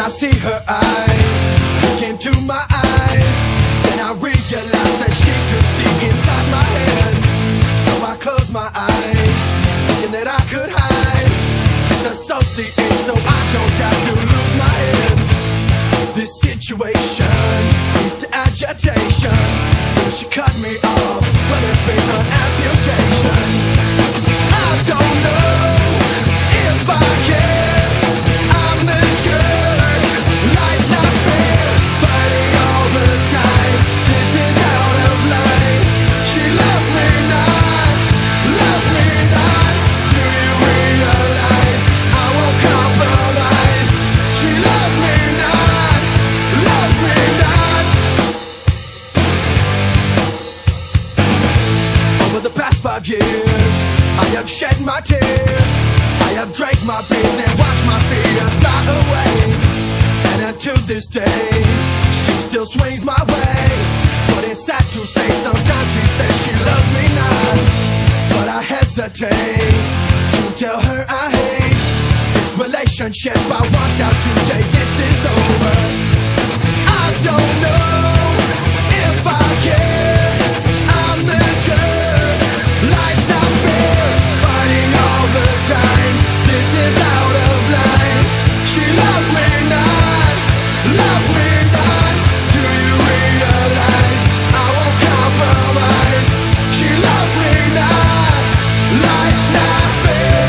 I see her eyes look into my eyes, then I realize that she could see inside my head. So I close my eyes, thinking that I could hide, disassociate so I don't have to lose my head. This situation leads to agitation. Will she cut me off? Will there's been an amputation? I don't know if I can. I'm the jerk. Life's not fair. Fighting all the time. This is out of line. She loves me not. Loves me not. Do you realize I won't compromise? She loves me not. Loves me not. Over the past 5 years, I have shed my tears. I have drank my beers and watched my fears fly away. And until this day, she still swings my way. But it's sad to say, sometimes she says she loves me not. But I hesitate to tell her I hate this relationship. I want out today, this is over. I don't know if I can. I'm the jerk. Life's not fair. Fighting all the time. This is out of line. She loves me not. Loves me not. Do you realize I won't compromise? She loves me not. Life's not fair.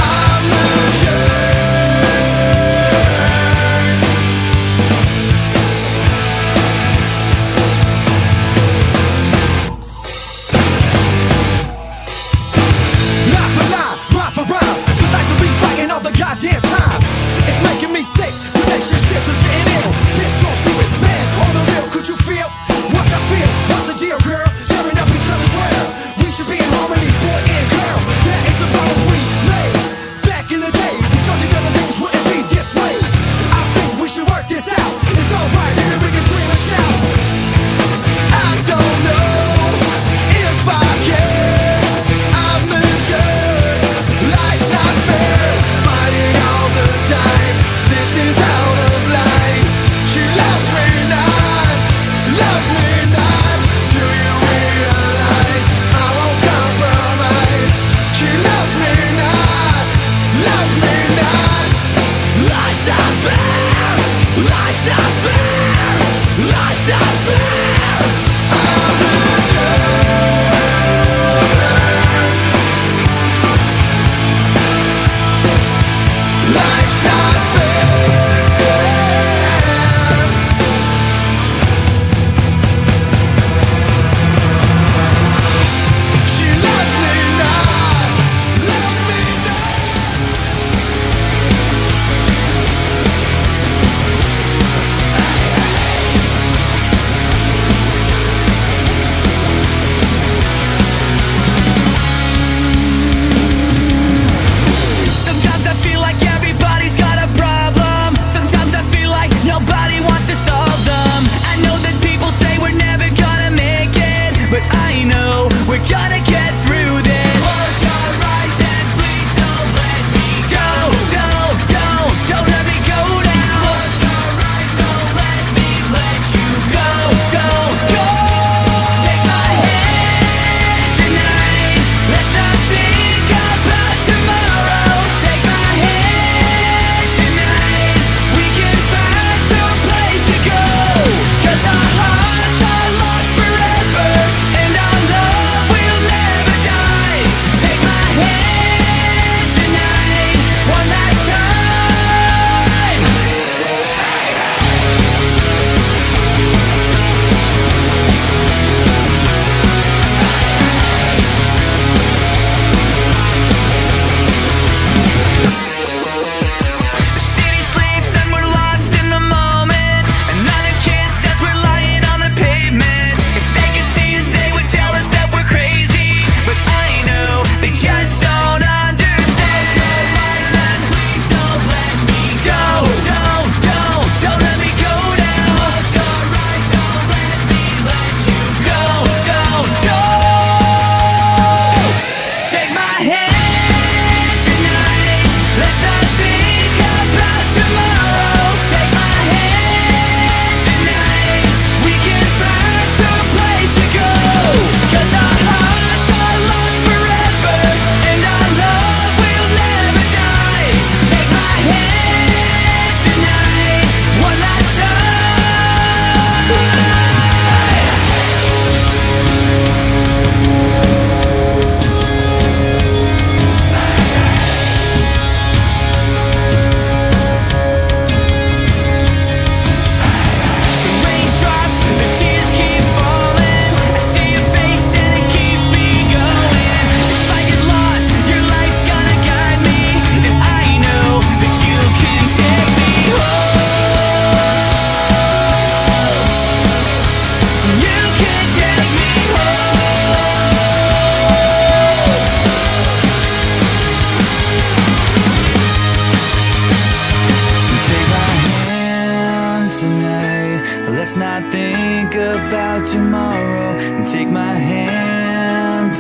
I'm the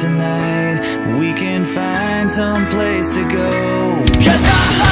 tonight, we can find some place to go. 'Cause I